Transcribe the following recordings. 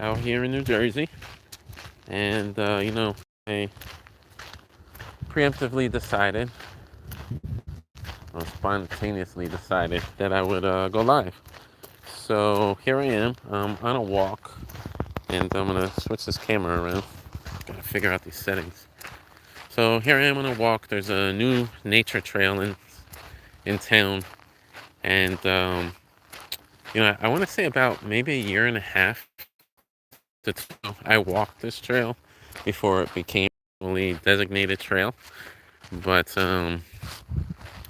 out here in New Jersey. And, I preemptively decided, or spontaneously decided, that I would go live. So here I am on a walk, and I'm going to switch this camera around. Gotta figure out these settings. So here I am on a walk. There's a new nature trail in town, and I want to say about maybe a year and a half to two, I walked this trail before it became a designated trail. But and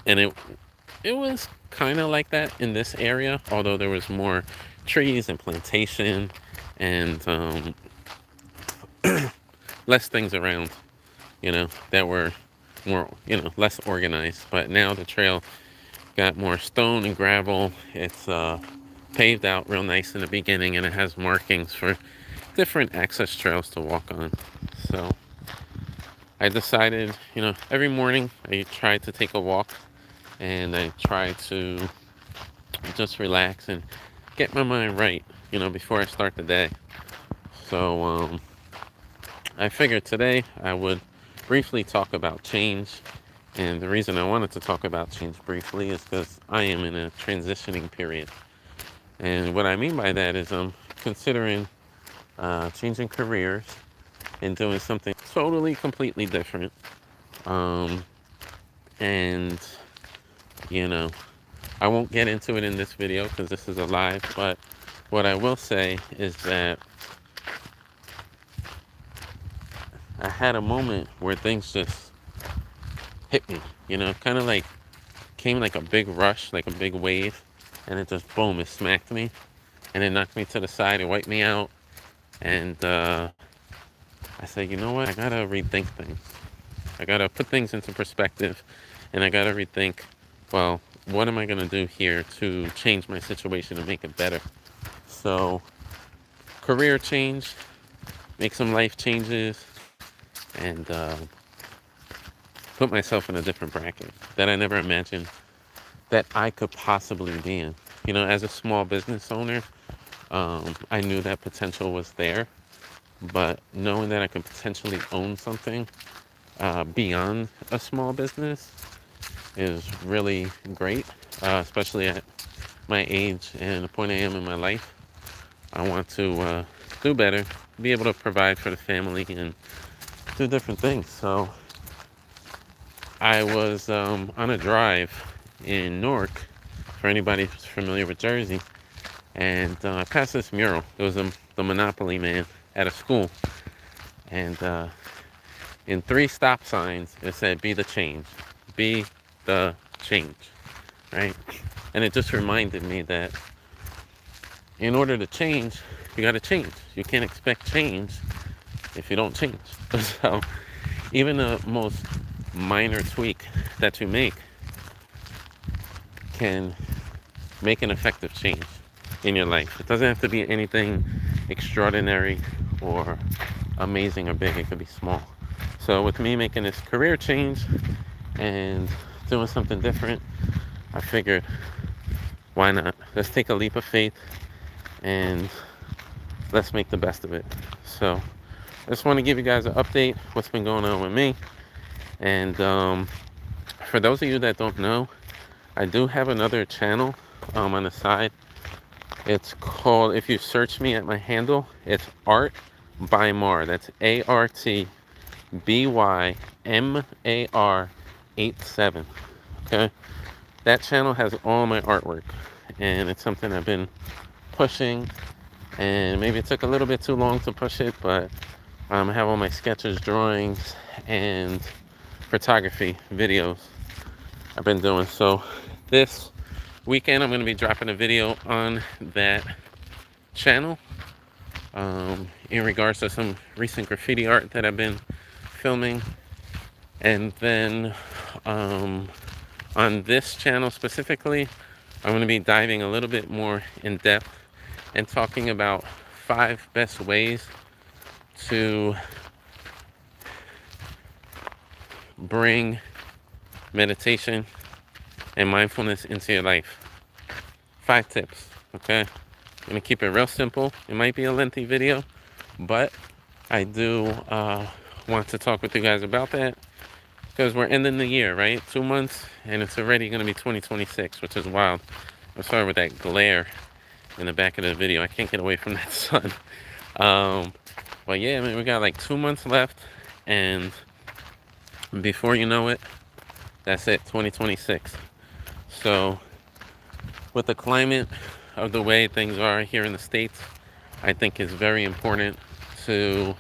it was kind of like that in this area, although there was more trees and plantation and less things around, that were more, less organized. But now the trail got more stone and gravel. It's paved out real nice in the beginning, and it has markings for different access trails to walk on. So I decided, every morning I try to take a walk, and I try to just relax and get my mind right, before I start the day. So I figured today I would briefly talk about change. And the reason I wanted to talk about change briefly is because I am in a transitioning period. And what I mean by that is I'm considering changing careers and doing something totally, completely different. Um, and, you know, I won't get into it in this video because this is a live, but what I will say is that I had a moment where things just hit me, kind of like came like a big rush, like a big wave, and it just boom, it smacked me, and it knocked me to the side, it wiped me out, and I said, you know what, I gotta rethink things. I gotta put things into perspective, and I gotta rethink, well, what am I gonna do here to change my situation and make it better? So, career change, make some life changes, and put myself in a different bracket that I never imagined that I could possibly be in. As a small business owner, I knew that potential was there, but knowing that I could potentially own something beyond a small business is really great, especially at my age and the point I am in my life. I want to do better, be able to provide for the family and do different things. So I was on a drive in Newark, for anybody who's familiar with Jersey, and I passed this mural. It was the Monopoly Man at a school, and in 3 stop signs it said, "Be the change, be the change," right? And it just reminded me that in order to change, you got to change. You can't expect change if you don't change. So even the most minor tweak that you can make an effective change in your life. It doesn't have to be anything extraordinary or amazing or big. It could be small. So with me making this career change and doing something different, I figured, why not? Let's take a leap of faith and let's make the best of it. So I just want to give you guys an update what's been going on with me. And for those of you that don't know, I do have another channel on the side. It's called, if you search me at my handle, it's Art by Mar. That's ARTBYMAR87. Okay? That channel has all my artwork, and it's something I've been pushing, and maybe it took a little bit too long to push it, but I have all my sketches, drawings, and photography videos I've been doing. So this weekend I'm going to be dropping a video on that channel in regards to some recent graffiti art that I've been filming. And then on this channel specifically, I'm going to be diving a little bit more in depth and talking about 5 best ways to bring meditation and mindfulness into your life. 5 tips, okay? gonna keep it real simple. It might be a lengthy video, but I do want to talk with you guys about that because we're ending the year, right? 2 months, and it's already gonna be 2026, which is wild. I'm sorry with that glare in the back of the video. I can't get away from that sun. Um, but yeah, I mean, we got like 2 months left, and before you know it, that's it, 2026. So with the climate of the way things are here in the States, I think it's very important to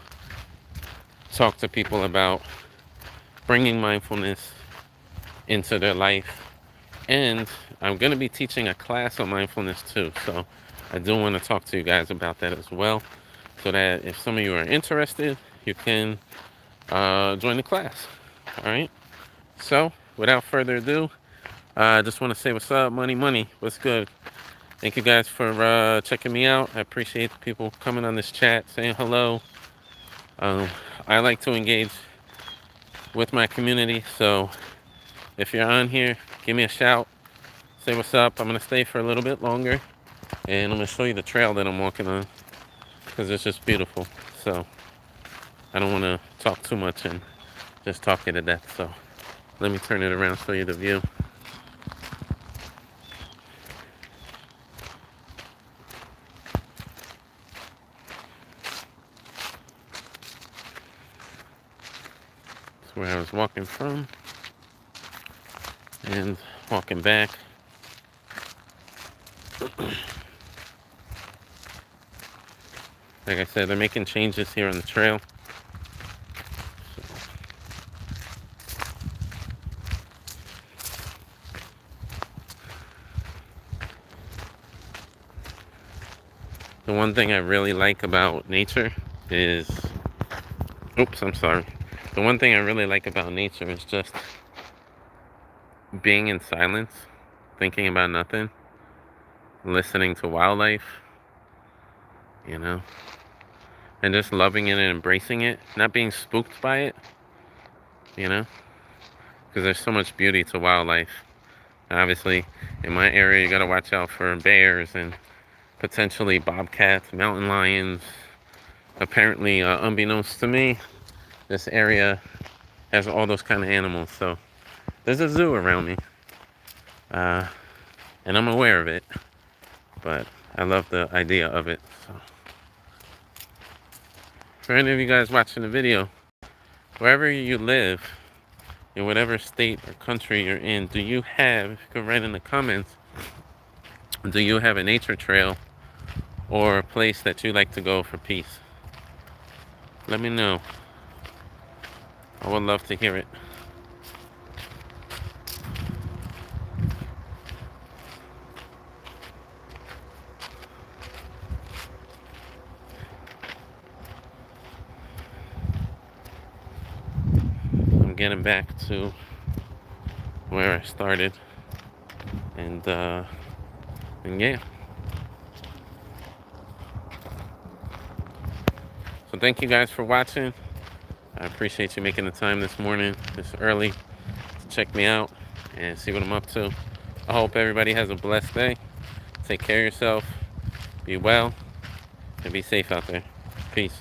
talk to people about bringing mindfulness into their life. And I'm going to be teaching a class on mindfulness too. So I do want to talk to you guys about that as well, so that if some of you are interested, you can join the class. All right. So without further ado, I just want to say what's up, money, what's good. Thank you guys for checking me out. I appreciate the people coming on this chat, saying hello. I like to engage with my community, so if you're on here, give me a shout, say what's up. I'm gonna stay for a little bit longer, and I'm gonna show you the trail that I'm walking on, because it's just beautiful. So I don't want to talk too much and just talk you to death. So let me turn it around, show you the view. That's where I was walking from and walking back. Like I said, they're making changes here on the trail. The one thing I really like about nature is, oops, I'm sorry. The one thing I really like about nature is just being in silence, thinking about nothing, listening to wildlife, you know, and just loving it and embracing it, not being spooked by it, you know, because there's so much beauty to wildlife. Obviously, in my area, you got to watch out for bears and potentially bobcats, mountain lions. Apparently, unbeknownst to me, this area has all those kind of animals. So there's a zoo around me, and I'm aware of it, but I love the idea of it. So for any of you guys watching the video, wherever you live, in whatever state or country you're in, do you have, if you could write in the comments, do you have a nature trail or a place that you like to go for peace? Let me know. I would love to hear it. I'm getting back to where I started, and yeah. So thank you guys for watching. I appreciate you making the time this morning, this early, to check me out and see what I'm up to. I hope everybody has a blessed day. Take care of yourself, be well, and be safe out there. Peace.